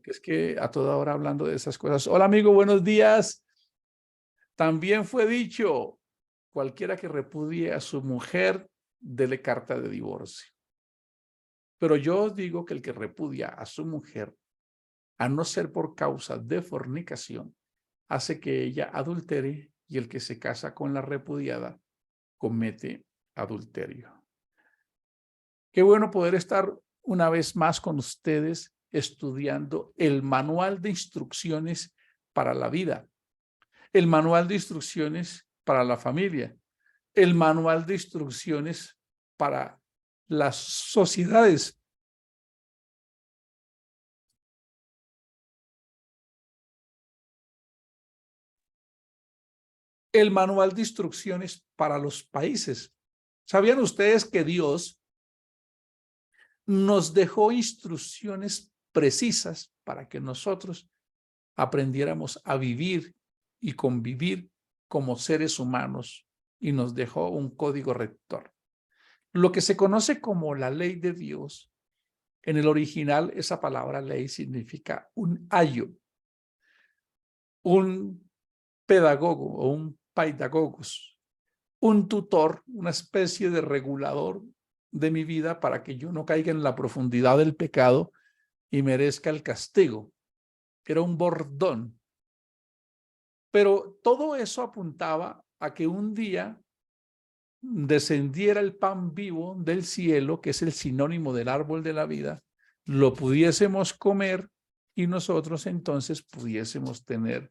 que es que a toda hora hablando de esas cosas. Hola amigo, buenos días. También fue dicho, cualquiera que repudie a su mujer, dele carta de divorcio. Pero yo os digo que el que repudia a su mujer, a no ser por causa de fornicación, hace que ella adultere, y el que se casa con la repudiada comete adulterio. Qué bueno poder estar una vez más con ustedes estudiando el manual de instrucciones para la vida, el manual de instrucciones para la familia, el manual de instrucciones para las sociedades. El manual de instrucciones para los países. ¿Sabían ustedes que Dios nos dejó instrucciones precisas para que nosotros aprendiéramos a vivir y convivir como seres humanos, y nos dejó un código rector? Lo que se conoce como la ley de Dios, en el original esa palabra ley significa un ayo, un pedagogo o un paidagogos, un tutor, una especie de regulador de mi vida para que yo no caiga en la profundidad del pecado y merezca el castigo. Era un bordón. Pero todo eso apuntaba a que un día descendiera el pan vivo del cielo, que es el sinónimo del árbol de la vida, lo pudiésemos comer y nosotros entonces pudiésemos tener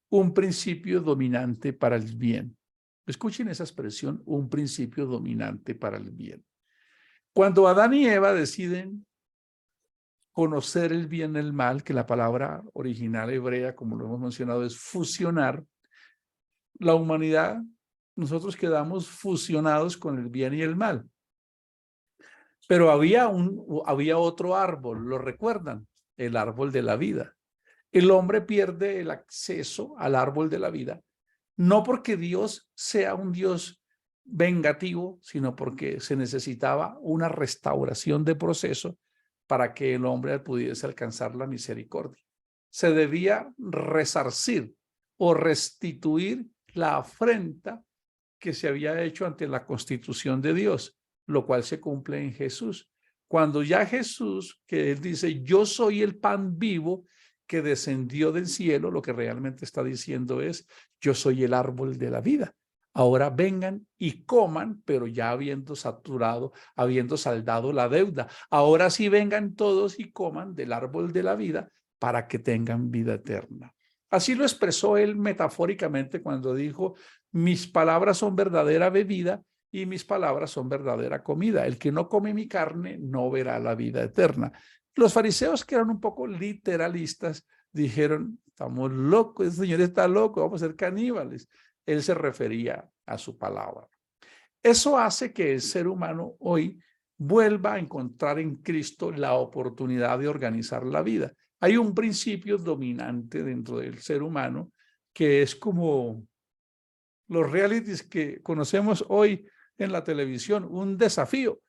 un principio dominante para el bien. Escuchen esa expresión, un principio dominante para el bien. Cuando Adán y Eva deciden conocer el bien y el mal, que la palabra original hebrea, como lo hemos mencionado, es fusionar, la humanidad, nosotros quedamos fusionados con el bien y el mal. Pero había otro árbol, ¿lo recuerdan? El árbol de la vida. El hombre pierde el acceso al árbol de la vida, no porque Dios sea un Dios vengativo, sino porque se necesitaba una restauración de proceso para que el hombre pudiese alcanzar la misericordia. Se debía resarcir o restituir la afrenta que se había hecho ante la constitución de Dios, lo cual se cumple en Jesús. Cuando ya Jesús, que él dice, yo soy el pan vivo que descendió del cielo, lo que realmente está diciendo es, yo soy el árbol de la vida. Ahora vengan y coman, pero ya habiendo saturado, habiendo saldado la deuda. Ahora sí vengan todos y coman del árbol de la vida para que tengan vida eterna. Así lo expresó él metafóricamente cuando dijo, mis palabras son verdadera bebida y mis palabras son verdadera comida. El que no come mi carne no verá la vida eterna. Los fariseos, que eran un poco literalistas, dijeron, estamos locos, el Señor está loco, vamos a ser caníbales. Él se refería a su palabra. Eso hace que el ser humano hoy vuelva a encontrar en Cristo la oportunidad de organizar la vida. Hay un principio dominante dentro del ser humano que es como los realities que conocemos hoy en la televisión, un desafío.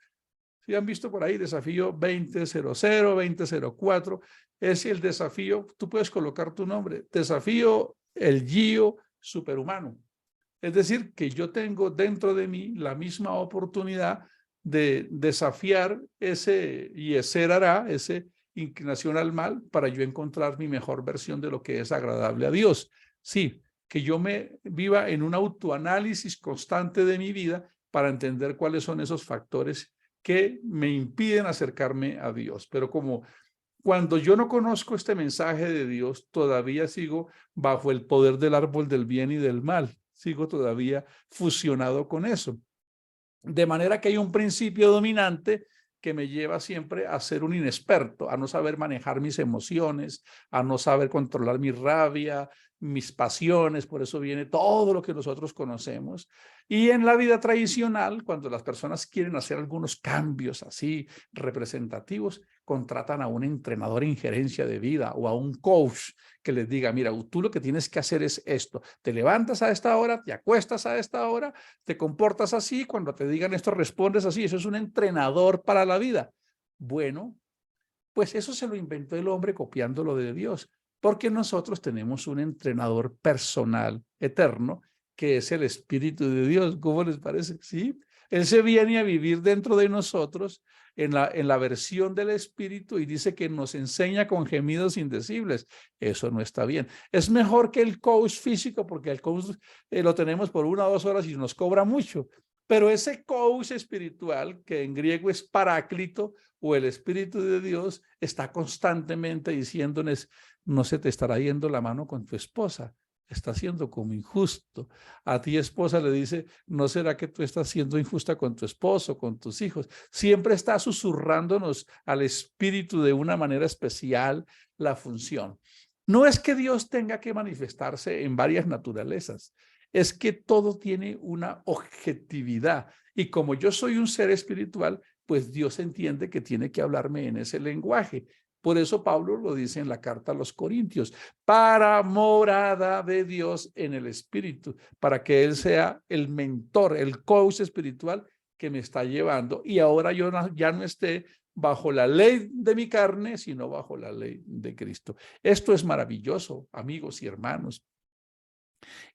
Si han visto por ahí, desafío 2000, 2004, es el desafío, tú puedes colocar tu nombre, desafío el Gio superhumano. Es decir, que yo tengo dentro de mí la misma oportunidad de desafiar ese yeser hará, esa inclinación al mal, para yo encontrar mi mejor versión de lo que es agradable a Dios. Sí, que yo me viva en un autoanálisis constante de mi vida para entender cuáles son esos factores que me impiden acercarme a Dios. Pero como cuando yo no conozco este mensaje de Dios, todavía sigo bajo el poder del árbol del bien y del mal. Sigo todavía fusionado con eso. De manera que hay un principio dominante que me lleva siempre a ser un inexperto, a no saber manejar mis emociones, a no saber controlar mi rabia, mis pasiones, por eso viene todo lo que nosotros conocemos. Y en la vida tradicional, cuando las personas quieren hacer algunos cambios así representativos, contratan a un entrenador en gerencia de vida o a un coach que les diga, mira, tú lo que tienes que hacer es esto, te levantas a esta hora, te acuestas a esta hora, te comportas así, cuando te digan esto respondes así, eso es un entrenador para la vida. Bueno, Pues eso se lo inventó el hombre copiándolo de Dios, porque nosotros tenemos un entrenador personal eterno que es el Espíritu de Dios. ¿Cómo les parece? ¿Sí? Él se viene a vivir dentro de nosotros en la versión del Espíritu y dice que nos enseña con gemidos indecibles. Eso no está bien. Es mejor que el coach físico, porque el coach lo tenemos por 1 o 2 horas y nos cobra mucho. Pero ese coach espiritual, que en griego es paráclito o el Espíritu de Dios, está constantemente diciéndoles, no se te estará yendo la mano con tu esposa, está siendo como injusto. A ti, esposa, le dice, ¿no será que tú estás siendo injusta con tu esposo, con tus hijos? Siempre está susurrándonos al espíritu de una manera especial la función. No es que Dios tenga que manifestarse en varias naturalezas, es que todo tiene una objetividad. Y como yo soy un ser espiritual, pues Dios entiende que tiene que hablarme en ese lenguaje. Por eso Pablo lo dice en la carta a los Corintios, para morada de Dios en el Espíritu, para que Él sea el mentor, el coach espiritual que me está llevando. Y ahora yo ya no esté bajo la ley de mi carne, sino bajo la ley de Cristo. Esto es maravilloso, amigos y hermanos.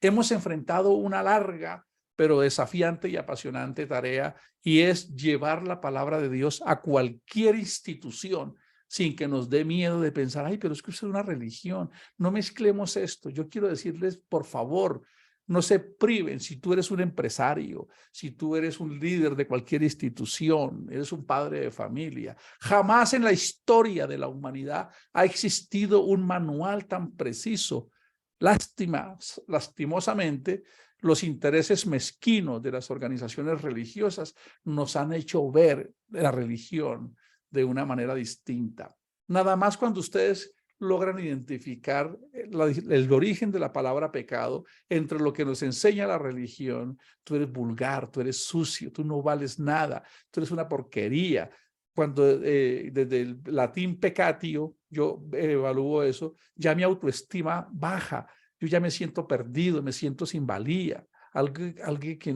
Hemos enfrentado una larga pero desafiante y apasionante tarea, y es llevar la palabra de Dios a cualquier institución sin que nos dé miedo de pensar, ay, pero es que es una religión, no mezclemos esto. Yo quiero decirles, por favor, no se priven. Si tú eres un empresario, si tú eres un líder de cualquier institución, eres un padre de familia, jamás en la historia de la humanidad ha existido un manual tan preciso. Lastimosamente, los intereses mezquinos de las organizaciones religiosas nos han hecho ver la religión de una manera distinta. Nada más cuando ustedes logran identificar el origen de la palabra pecado entre lo que nos enseña la religión. Tú eres vulgar, tú eres sucio, tú no vales nada, tú eres una porquería. Cuando desde el latín pecatio, yo evalúo eso, ya mi autoestima baja. Yo ya me siento perdido, me siento sin valía, algo que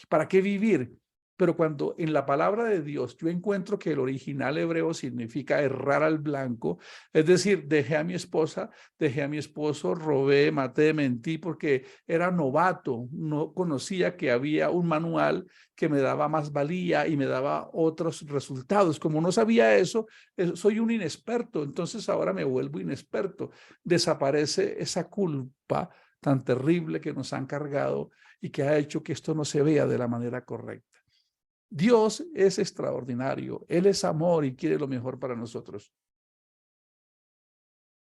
¿para qué vivir? Pero cuando en la palabra de Dios yo encuentro que el original hebreo significa errar al blanco, es decir, dejé a mi esposa, dejé a mi esposo, robé, maté, mentí porque era novato, no conocía que había un manual que me daba más valía y me daba otros resultados. Como no sabía eso, soy un inexperto, entonces ahora me vuelvo inexperto. Desaparece esa culpa tan terrible que nos han cargado y que ha hecho que esto no se vea de la manera correcta. Dios es extraordinario, Él es amor y quiere lo mejor para nosotros.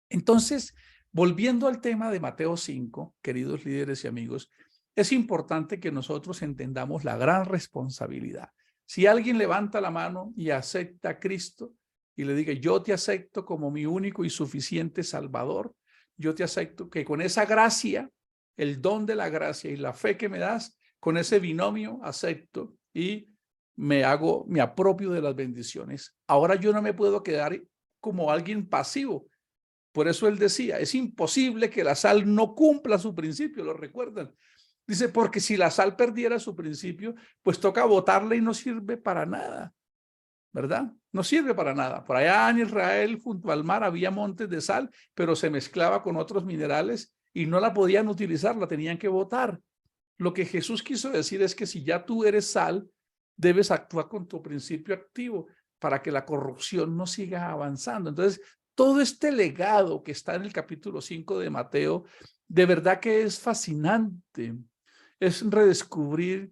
Entonces, volviendo al tema de Mateo 5, queridos líderes y amigos, es importante que nosotros entendamos la gran responsabilidad. Si alguien levanta la mano y acepta a Cristo y le diga, yo te acepto como mi único y suficiente Salvador, yo te acepto que con esa gracia, el don de la gracia y la fe que me das, con ese binomio acepto y me apropio de las bendiciones. Ahora yo no me puedo quedar como alguien pasivo. Por eso él decía, es imposible que la sal no cumpla su principio, ¿lo recuerdan? Dice, porque si la sal perdiera su principio, pues toca botarla y no sirve para nada, ¿verdad? No sirve para nada. Por allá en Israel, junto al mar, había montes de sal, pero se mezclaba con otros minerales y no la podían utilizar, la tenían que botar. Lo que Jesús quiso decir es que si ya tú eres sal, debes actuar con tu principio activo para que la corrupción no siga avanzando. Entonces, todo este legado que está en el capítulo 5 de Mateo, de verdad que es fascinante. Es redescubrir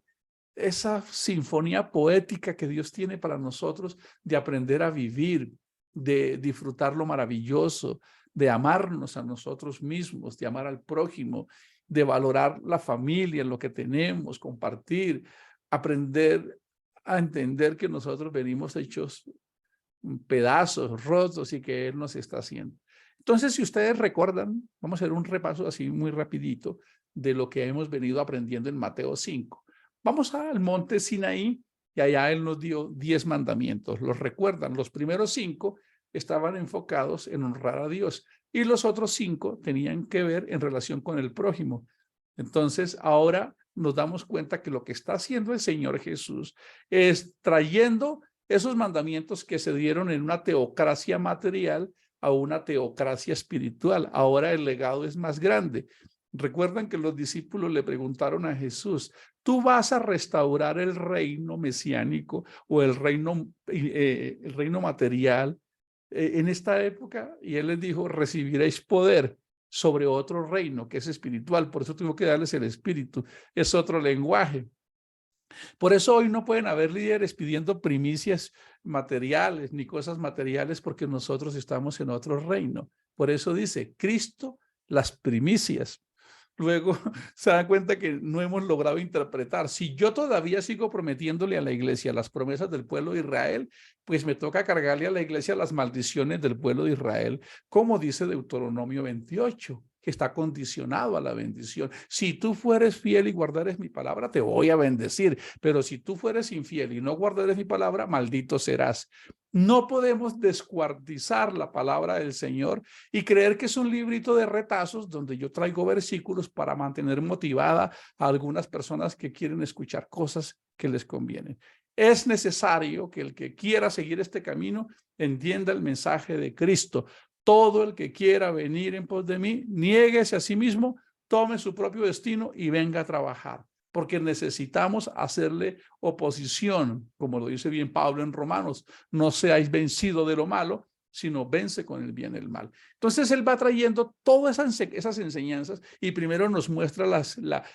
esa sinfonía poética que Dios tiene para nosotros de aprender a vivir, de disfrutar lo maravilloso, de amarnos a nosotros mismos, de amar al prójimo, de valorar la familia, lo que tenemos, compartir, aprender a entender que nosotros venimos hechos pedazos, rotos y que Él nos está haciendo. Entonces, si ustedes recuerdan, vamos a hacer un repaso así muy rapidito de lo que hemos venido aprendiendo en Mateo 5. Vamos al monte Sinaí y allá Él nos dio 10 mandamientos. ¿Los recuerdan? Los primeros 5 estaban enfocados en honrar a Dios y los otros 5 tenían que ver en relación con el prójimo. Entonces, ahora nos damos cuenta que lo que está haciendo el Señor Jesús es trayendo esos mandamientos que se dieron en una teocracia material a una teocracia espiritual. Ahora el legado es más grande. Recuerdan que los discípulos le preguntaron a Jesús, ¿tú vas a restaurar el reino mesiánico o el reino material en esta época? Y él les dijo, recibiréis poder sobre otro reino que es espiritual. Por eso tengo que darles el espíritu. Es otro lenguaje. Por eso hoy no pueden haber líderes pidiendo primicias materiales ni cosas materiales porque nosotros estamos en otro reino. Por eso dice, Cristo, las primicias. Luego se dan cuenta que no hemos logrado interpretar. Si yo todavía sigo prometiéndole a la iglesia las promesas del pueblo de Israel, pues me toca cargarle a la iglesia las maldiciones del pueblo de Israel, como dice Deuteronomio 28, que está condicionado a la bendición. Si tú fueres fiel y guardares mi palabra, te voy a bendecir. Pero si tú fueres infiel y no guardares mi palabra, maldito serás. No podemos descuartizar la palabra del Señor y creer que es un librito de retazos donde yo traigo versículos para mantener motivada a algunas personas que quieren escuchar cosas que les convienen. Es necesario que el que quiera seguir este camino entienda el mensaje de Cristo. Todo el que quiera venir en pos de mí, niéguese a sí mismo, tome su propio destino y venga a trabajar. Porque necesitamos hacerle oposición, como lo dice bien Pablo en Romanos, no seáis vencidos de lo malo, sino vence con el bien el mal. Entonces él va trayendo todas esas enseñanzas y primero nos muestra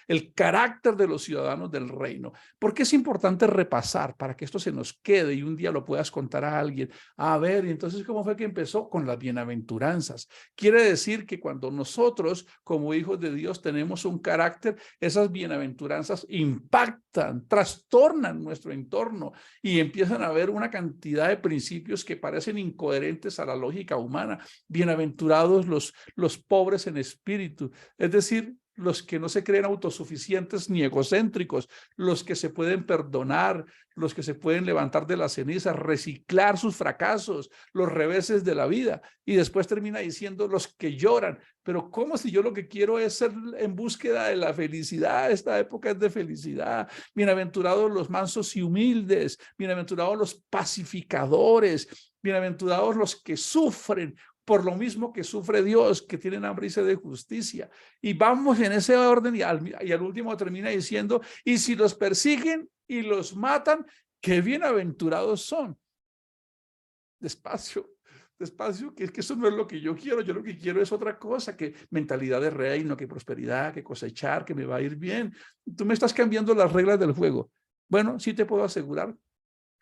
el carácter de los ciudadanos del reino. Porque es importante repasar para que esto se nos quede y un día lo puedas contar a alguien. A ver, y entonces ¿cómo fue que empezó? Con las bienaventuranzas. Quiere decir que cuando nosotros como hijos de Dios tenemos un carácter, esas bienaventuranzas impactan, trastornan nuestro entorno y empiezan a haber una cantidad de principios que parecen incoherentes a la lógica humana. Bienaventurados los pobres en espíritu, es decir, los que no se creen autosuficientes ni egocéntricos, los que se pueden perdonar, los que se pueden levantar de las cenizas, reciclar sus fracasos, los reveses de la vida. Y después termina diciendo los que lloran. Pero ¿cómo si yo lo que quiero es ser en búsqueda de la felicidad? Esta época es de felicidad. Bienaventurados los mansos y humildes, bienaventurados los pacificadores, bienaventurados los que sufren por lo mismo que sufre Dios, que tienen hambre y sed de justicia. Y vamos en ese orden y al último termina diciendo, y si los persiguen y los matan, qué bienaventurados son. Despacio, despacio, que es que eso no es lo que yo lo que quiero es otra cosa, que mentalidad de reino, que prosperidad, que cosechar, que me va a ir bien. Tú me estás cambiando las reglas del juego. Bueno, sí te puedo asegurar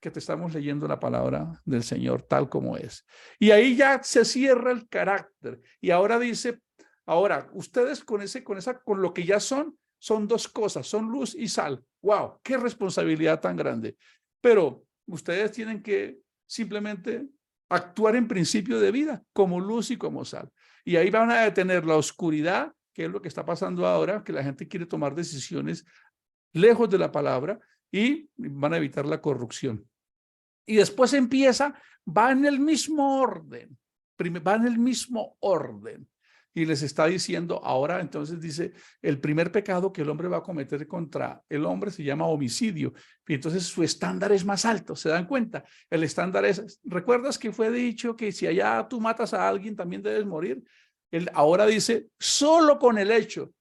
que te estamos leyendo la palabra del Señor tal como es. Y ahí ya se cierra el carácter. Y ahora dice, ahora, ustedes con lo que ya son dos cosas, son luz y sal. ¡Wow! ¡Qué responsabilidad tan grande! Pero ustedes tienen que simplemente actuar en principio de vida, como luz y como sal. Y ahí van a detener la oscuridad, que es lo que está pasando ahora, que la gente quiere tomar decisiones lejos de la palabra y van a evitar la corrupción. Y después va en el mismo orden, va en el mismo orden. Y les está diciendo, ahora entonces dice, el primer pecado que el hombre va a cometer contra el hombre se llama homicidio. Y entonces su estándar es más alto, ¿se dan cuenta? El estándar es, ¿recuerdas que fue dicho que si allá tú matas a alguien también debes morir? Él ahora dice, solo con el hecho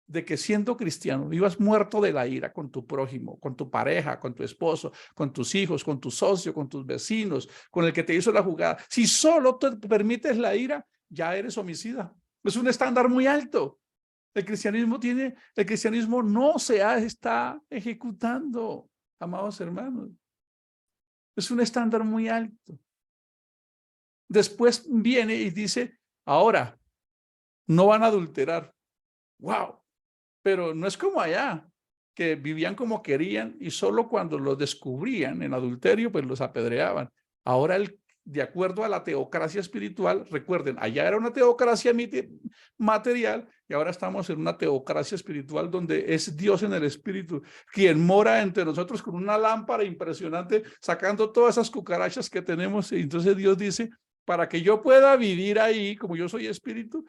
de que siendo cristiano vivas muerto de la ira con tu prójimo, con tu pareja, con tu esposo, con tus hijos, con tu socio, con tus vecinos, con el que te hizo la jugada. Si solo te permites la ira, ya eres homicida. Es un estándar muy alto. El cristianismo no está ejecutando, amados hermanos. Es un estándar muy alto. Después viene y dice, ahora, no van a adulterar. ¡Wow! Pero no es como allá, que vivían como querían y solo cuando los descubrían en adulterio, pues los apedreaban. Ahora, de acuerdo a la teocracia espiritual, recuerden, allá era una teocracia material y ahora estamos en una teocracia espiritual donde es Dios en el espíritu quien mora entre nosotros con una lámpara impresionante, sacando todas esas cucarachas que tenemos. Y entonces Dios dice, para que yo pueda vivir ahí, como yo soy espíritu,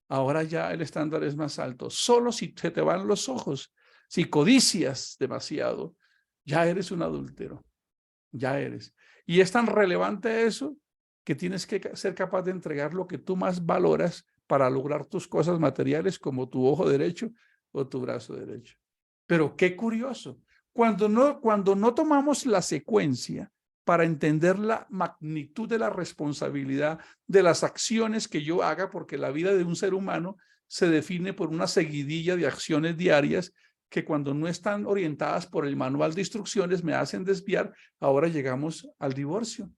ahora ya el estándar es más alto. Solo si se te van los ojos, si codicias demasiado, ya eres un adúltero. Ya eres. Y es tan relevante eso que tienes que ser capaz de entregar lo que tú más valoras para lograr tus cosas materiales, como tu ojo derecho o tu brazo derecho. Pero qué curioso, cuando no tomamos la secuencia para entender la magnitud de la responsabilidad de las acciones que yo haga, porque la vida de un ser humano se define por una seguidilla de acciones diarias que cuando no están orientadas por el manual de instrucciones me hacen desviar. Ahora llegamos al divorcio,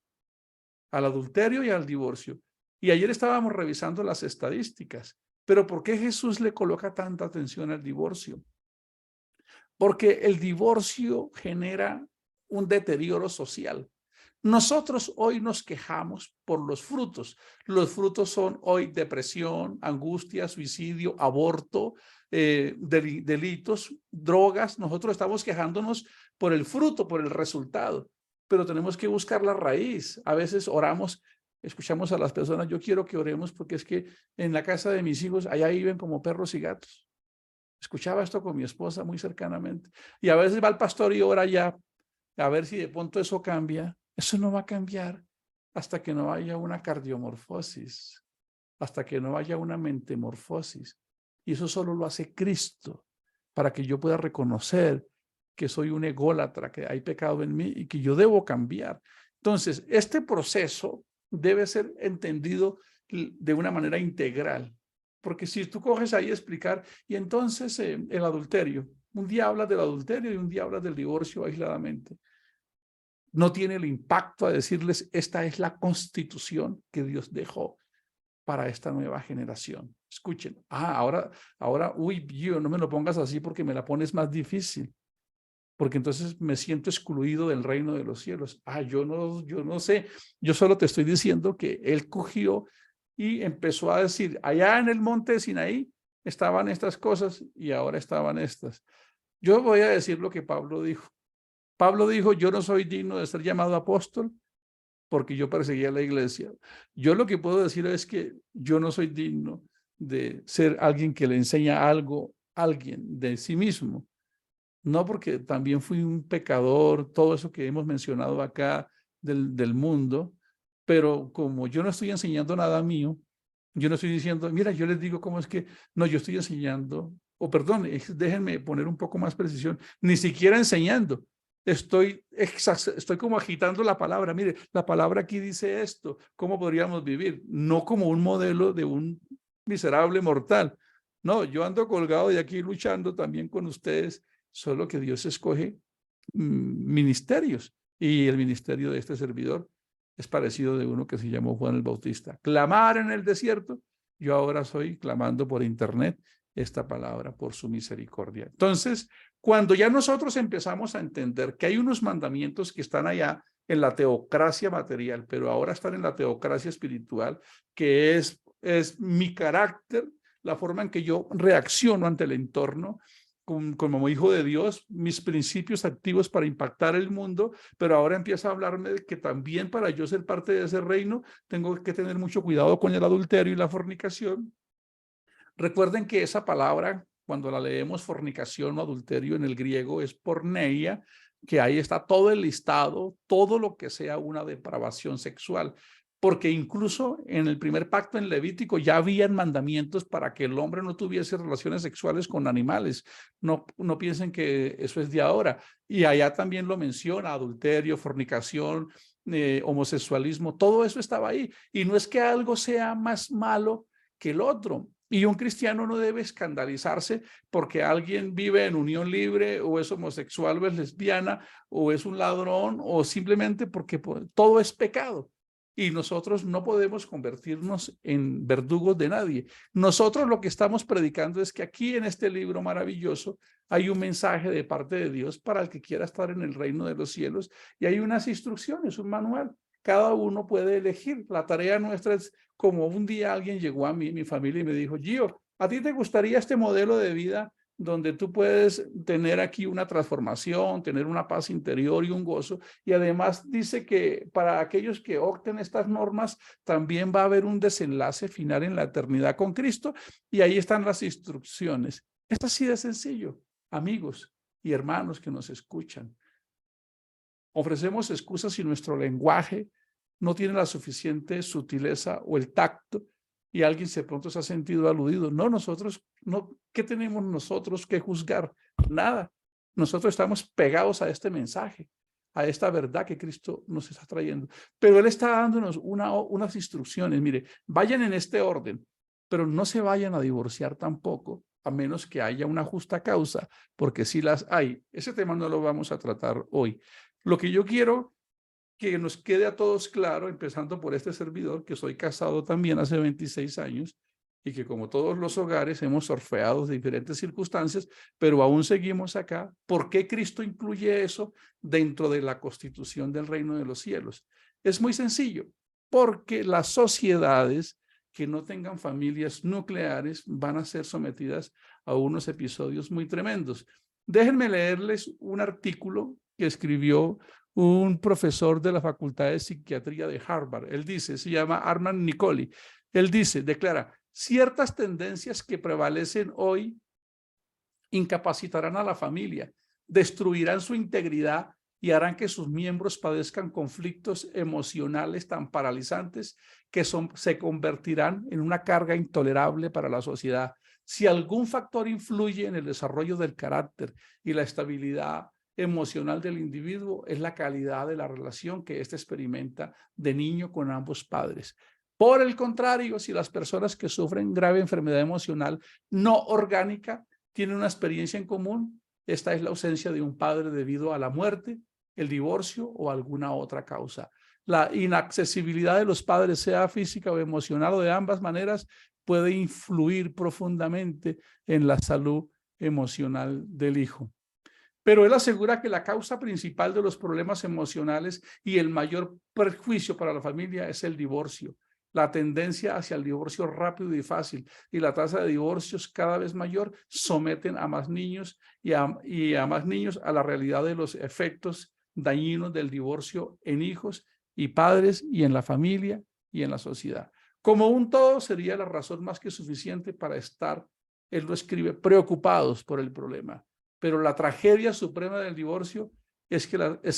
al adulterio y al divorcio. Y ayer estábamos revisando las estadísticas. Pero ¿por qué Jesús le coloca tanta atención al divorcio? Porque el divorcio genera un deterioro social. Nosotros hoy nos quejamos por los frutos. Los frutos son hoy depresión, angustia, suicidio, aborto, delitos, drogas. Nosotros estamos quejándonos por el fruto, por el resultado, pero tenemos que buscar la raíz. A veces oramos, escuchamos a las personas, yo quiero que oremos porque es que en la casa de mis hijos allá viven como perros y gatos. Escuchaba esto con mi esposa muy cercanamente. Y a veces va el pastor y ora ya a ver si de pronto eso cambia. Eso no va a cambiar hasta que no haya una cardiomorfosis, hasta que no haya una mentemorfosis. Y eso solo lo hace Cristo, para que yo pueda reconocer que soy un ególatra, que hay pecado en mí y que yo debo cambiar. Entonces, este proceso debe ser entendido de una manera integral. Porque si tú coges ahí a explicar, y entonces el adulterio, un día hablas del adulterio y un día hablas del divorcio aisladamente. No tiene el impacto a decirles, esta es la constitución que Dios dejó para esta nueva generación. Escuchen, ahora, uy, yo, no me lo pongas así porque me la pones más difícil, porque entonces me siento excluido del reino de los cielos. Yo no sé, yo solo te estoy diciendo que él cogió y empezó a decir, allá en el monte de Sinaí estaban estas cosas y ahora estaban estas. Yo voy a decir lo que Pablo dijo. Pablo dijo, yo no soy digno de ser llamado apóstol porque yo perseguía la iglesia. Yo lo que puedo decir es que yo no soy digno de ser alguien que le enseña algo a alguien de sí mismo. No, porque también fui un pecador, todo eso que hemos mencionado acá del mundo, pero como yo no estoy enseñando nada mío, yo no estoy diciendo, mira, yo les digo cómo es que, no, yo estoy enseñando, o perdón, déjenme poner un poco más precisión, ni siquiera enseñando, estoy como agitando la palabra, mire, la palabra aquí dice esto, ¿cómo podríamos vivir? No como un modelo de un miserable mortal, no, yo ando colgado de aquí luchando también con ustedes, solo que Dios escoge ministerios, y el ministerio de este servidor es parecido de uno que se llamó Juan el Bautista. Clamar en el desierto, yo ahora soy clamando por internet esta palabra por su misericordia. Entonces, cuando ya nosotros empezamos a entender que hay unos mandamientos que están allá en la teocracia material, pero ahora están en la teocracia espiritual, que es mi carácter, la forma en que yo reacciono ante el entorno, como hijo de Dios, mis principios activos para impactar el mundo, pero ahora empieza a hablarme de que también para yo ser parte de ese reino, tengo que tener mucho cuidado con el adulterio y la fornicación. Recuerden que esa palabra, cuando la leemos fornicación o adulterio en el griego, es porneia, que ahí está todo el listado, todo lo que sea una depravación sexual. Porque incluso en el primer pacto en Levítico ya habían mandamientos para que el hombre no tuviese relaciones sexuales con animales. No piensen que eso es de ahora. Y allá también lo menciona, adulterio, fornicación, homosexualismo, todo eso estaba ahí. Y no es que algo sea más malo que el otro. Y un cristiano no debe escandalizarse porque alguien vive en unión libre o es homosexual o es lesbiana o es un ladrón o simplemente porque todo es pecado. Y nosotros no podemos convertirnos en verdugos de nadie. Nosotros lo que estamos predicando es que aquí en este libro maravilloso hay un mensaje de parte de Dios para el que quiera estar en el reino de los cielos y hay unas instrucciones, un manual. Cada uno puede elegir. La tarea nuestra es, como un día alguien llegó a mí, mi familia, y me dijo, Gio, ¿a ti te gustaría este modelo de vida donde tú puedes tener aquí una transformación, tener una paz interior y un gozo? Y además dice que para aquellos que opten estas normas, también va a haber un desenlace final en la eternidad con Cristo, y ahí están las instrucciones. Esto así de sencillo, amigos y hermanos que nos escuchan. Ofrecemos excusas si nuestro lenguaje no tiene la suficiente sutileza o el tacto y alguien de pronto se ha sentido aludido. No, nosotros, no, ¿qué tenemos nosotros que juzgar? Nada. Nosotros estamos pegados a este mensaje, a esta verdad que Cristo nos está trayendo. Pero Él está dándonos unas instrucciones. Mire, vayan en este orden, pero no se vayan a divorciar tampoco, a menos que haya una justa causa, porque si las hay. Ese tema no lo vamos a tratar hoy. Lo que yo quiero que nos quede a todos claro, empezando por este servidor, que soy casado también hace 26 años, y que como todos los hogares hemos surfeado diferentes circunstancias, pero aún seguimos acá. ¿Por qué Cristo incluye eso dentro de la constitución del reino de los cielos? Es muy sencillo, porque las sociedades que no tengan familias nucleares van a ser sometidas a unos episodios muy tremendos. Déjenme leerles un artículo que escribió un profesor de la Facultad de Psiquiatría de Harvard. Él dice, se llama Armand Nicoli. Él dice, declara, ciertas tendencias que prevalecen hoy incapacitarán a la familia, destruirán su integridad y harán que sus miembros padezcan conflictos emocionales tan paralizantes que se convertirán en una carga intolerable para la sociedad. Si algún factor influye en el desarrollo del carácter y la estabilidad emocional del individuo, es la calidad de la relación que éste experimenta de niño con ambos padres. Por el contrario, si las personas que sufren grave enfermedad emocional no orgánica tienen una experiencia en común, esta es la ausencia de un padre debido a la muerte, el divorcio o alguna otra causa. La inaccesibilidad de los padres, sea física o emocional o de ambas maneras, puede influir profundamente en la salud emocional del hijo. Pero él asegura que la causa principal de los problemas emocionales y el mayor perjuicio para la familia es el divorcio. La tendencia hacia el divorcio rápido y fácil y la tasa de divorcios cada vez mayor someten a más niños y a más niños a la realidad de los efectos dañinos del divorcio en hijos y padres y en la familia y en la sociedad. Como un todo sería la razón más que suficiente para estar, él lo escribe, preocupados por el problema. Pero la tragedia suprema del divorcio es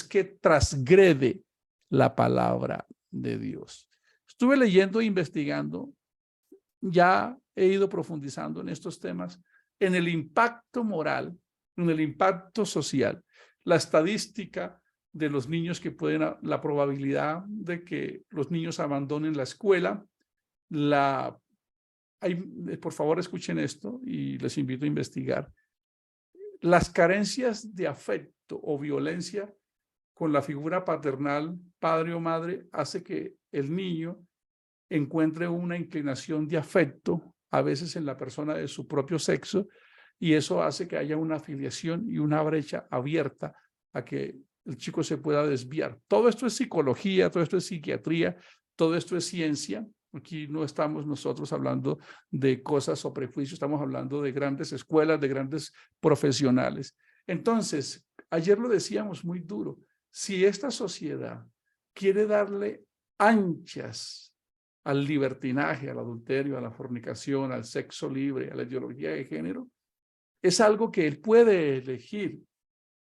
que transgrede la palabra de Dios. Estuve leyendo e investigando, ya he ido profundizando en estos temas, en el impacto moral, en el impacto social, la estadística de los niños que pueden, la probabilidad de que los niños abandonen la escuela, por favor escuchen esto y les invito a investigar. Las carencias de afecto o violencia con la figura paternal, padre o madre, hace que el niño encuentre una inclinación de afecto, a veces en la persona de su propio sexo, y eso hace que haya una afiliación y una brecha abierta a que el chico se pueda desviar. Todo esto es psicología, todo esto es psiquiatría, todo esto es ciencia. Aquí no estamos nosotros hablando de cosas o prejuicios, estamos hablando de grandes escuelas, de grandes profesionales. Entonces, ayer lo decíamos muy duro, si esta sociedad quiere darle anchas al libertinaje, al adulterio, a la fornicación, al sexo libre, a la ideología de género, es algo que él puede elegir,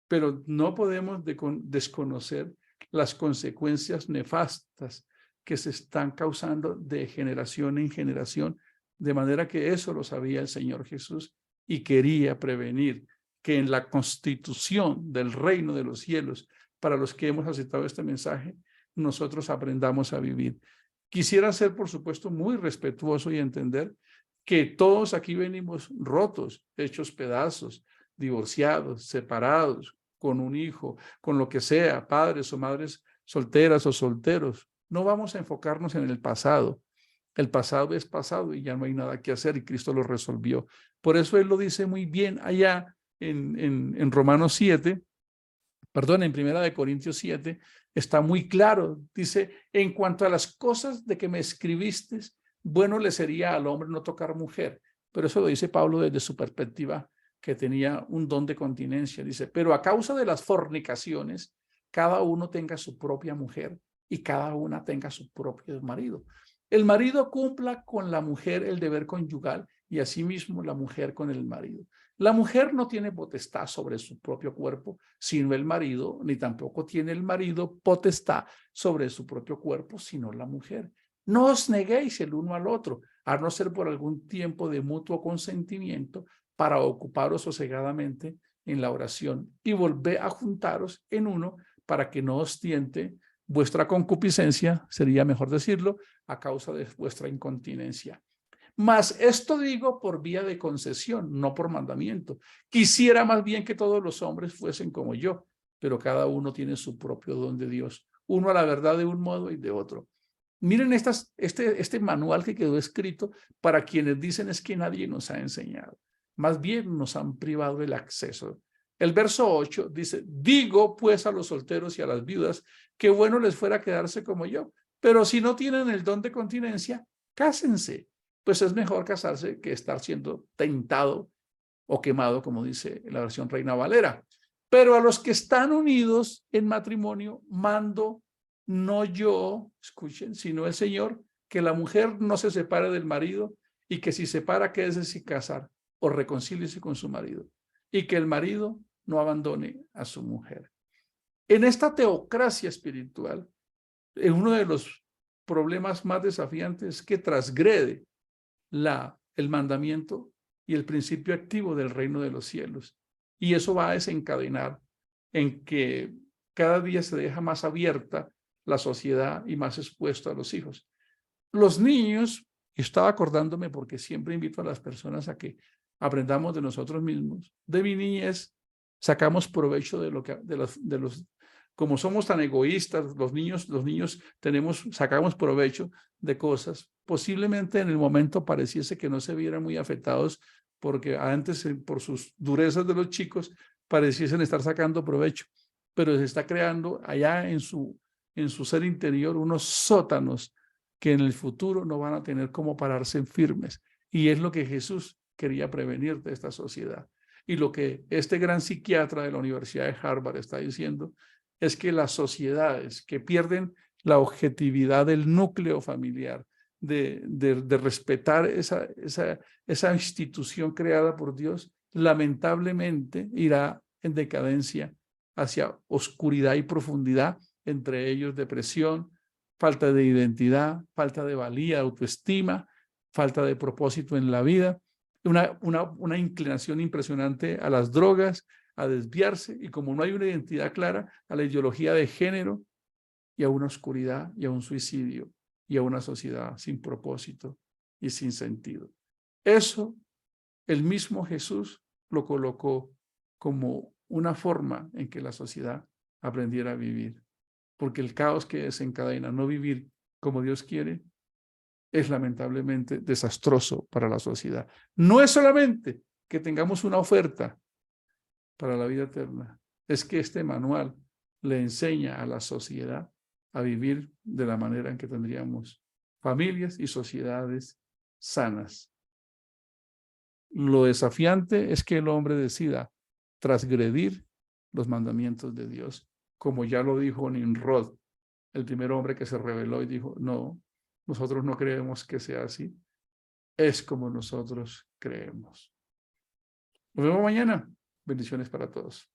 pero no podemos desconocer las consecuencias nefastas que se están causando de generación en generación, de manera que eso lo sabía el Señor Jesús y quería prevenir que en la constitución del reino de los cielos, para los que hemos aceptado este mensaje, nosotros aprendamos a vivir. Quisiera ser, por supuesto, muy respetuoso y entender que todos aquí venimos rotos, hechos pedazos, divorciados, separados, con un hijo, con lo que sea, padres o madres solteras o solteros. No vamos a enfocarnos en el pasado. El pasado es pasado y ya no hay nada que hacer y Cristo lo resolvió. Por eso Él lo dice muy bien allá en Romanos 7, perdón, en 1 Corintios 7, está muy claro. Dice, en cuanto a las cosas de que me escribiste, bueno le sería al hombre no tocar mujer. Pero eso lo dice Pablo desde su perspectiva, que tenía un don de continencia. Dice, pero a causa de las fornicaciones, cada uno tenga su propia mujer y cada una tenga su propio marido. El marido cumpla con la mujer el deber conyugal y asimismo la mujer con el marido. La mujer no tiene potestad sobre su propio cuerpo, sino el marido, ni tampoco tiene el marido potestad sobre su propio cuerpo, sino la mujer. No os neguéis el uno al otro, a no ser por algún tiempo de mutuo consentimiento, para ocuparos sosegadamente en la oración y volver a juntaros en uno, para que no os tiente vuestra concupiscencia, sería mejor decirlo, a causa de vuestra incontinencia. Mas esto digo por vía de concesión, no por mandamiento. Quisiera más bien que todos los hombres fuesen como yo, pero cada uno tiene su propio don de Dios, uno a la verdad de un modo y de otro. Miren este manual que quedó escrito para quienes dicen es que nadie nos ha enseñado. Más bien nos han privado el acceso. El verso 8 dice, digo pues a los solteros y a las viudas que bueno les fuera quedarse como yo, pero si no tienen el don de continencia, cásense, pues es mejor casarse que estar siendo tentado o quemado, como dice la versión Reina Valera. Pero a los que están unidos en matrimonio, mando no yo, escuchen, sino el Señor, que la mujer no se separe del marido y que si se separa, quédese sin casar o reconcíliese con su marido y que el marido no abandone a su mujer. En esta teocracia espiritual, uno de los problemas más desafiantes es que transgrede el mandamiento y el principio activo del reino de los cielos. Y eso va a desencadenar en que cada día se deja más abierta la sociedad y más expuesto a los hijos. Los niños, estaba acordándome porque siempre invito a las personas a que aprendamos de nosotros mismos. De mi niñez sacamos provecho de lo que como somos tan egoístas, los niños sacamos provecho de cosas. Posiblemente en el momento pareciese que no se vieran muy afectados porque antes, por sus durezas de los chicos, pareciesen estar sacando provecho, pero se está creando allá en su ser interior unos sótanos que en el futuro no van a tener cómo pararse firmes. Y es lo que Jesús quería prevenir de esta sociedad. Y lo que este gran psiquiatra de la Universidad de Harvard está diciendo es que las sociedades que pierden la objetividad del núcleo familiar, de respetar esa institución creada por Dios, lamentablemente irá en decadencia hacia oscuridad y profundidad, entre ellos depresión, falta de identidad, falta de valía, autoestima, falta de propósito en la vida, una inclinación impresionante a las drogas, a desviarse, y como no hay una identidad clara, a la ideología de género y a una oscuridad y a un suicidio y a una sociedad sin propósito y sin sentido. Eso el mismo Jesús lo colocó como una forma en que la sociedad aprendiera a vivir, porque el caos que desencadena no vivir como Dios quiere es lamentablemente desastroso para la sociedad. No es solamente que tengamos una oferta para la vida eterna, es que este manual le enseña a la sociedad a vivir de la manera en que tendríamos familias y sociedades sanas. Lo desafiante es que el hombre decida transgredir los mandamientos de Dios, como ya lo dijo Nimrod, el primer hombre que se rebeló y dijo, no, nosotros no creemos que sea así, es como nosotros creemos. Nos vemos mañana. Bendiciones para todos.